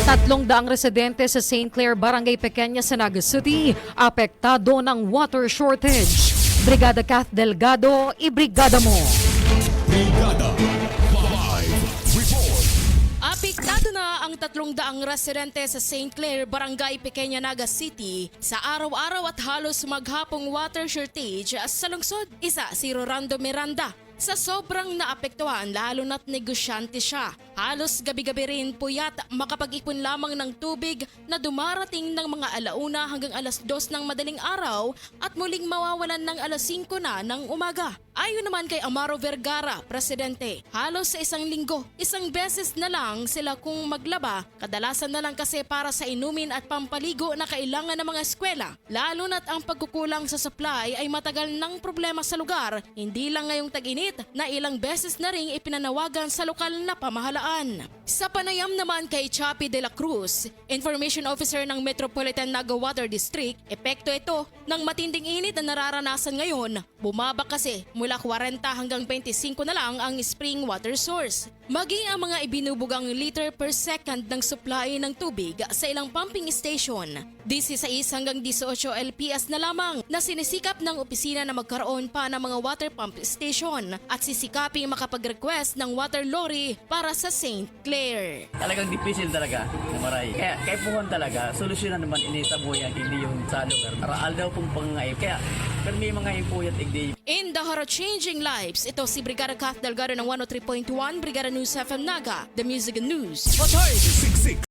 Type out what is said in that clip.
300 residente sa St. Clair, Barangay Pequeña sa Naga City, apektado ng water shortage. Brigada Kath Delgado, ibrigada mo. Brigada Live Report. Apektado na ang 300 residente sa St. Clair, Barangay Pequeña, Naga City sa araw-araw at halos maghapong water shortage sa lungsod. Isa si Rolando Miranda. Sa sobrang naapektuhan, lalo na't negosyante siya. Halos gabi-gabi rin puyat makapag-ipon lamang ng tubig na dumarating ng mga alauna hanggang alas 2 ng madaling araw at muling mawawalan ng alas 5 na ng umaga. Ayon naman kay Amaro Vergara, presidente, halos sa isang linggo, isang beses na lang sila kung maglaba, kadalasan na lang kasi para sa inumin at pampaligo na kailangan ng mga eskwela. Lalo na't ang pagkukulang sa supply ay matagal ng problema sa lugar, hindi lang ngayong tag-init na ilang beses na ring ipinanawagan sa lokal na pamahalaan. Sa panayam naman kay Chappie de la Cruz, Information Officer ng Metropolitan Naga Water District, epekto ito ng matinding init na nararanasan ngayon. Bumaba kasi mula 40 hanggang 25 na lang ang spring water source. Maging ang mga ibinubugang liter per second ng supply ng tubig sa ilang pumping station. 16 hanggang 18 LPS na lamang na sinisikap ng opisina na magkaroon pa ng mga water pump station at sisikaping makapag-request ng water lorry para sa St. Clair. Talagang difícil talaga na maray. Kaya puhon talaga, solusyonan naman ini sa buhay hindi yung sa lugar. Araal daw pong pangaip. Kaya may mga impuyat igdi. In the heart of changing lives, ito si Brigada Kath Delgado ng 103.1 Brigada News FM Naga, The Music and News Authority. Siksik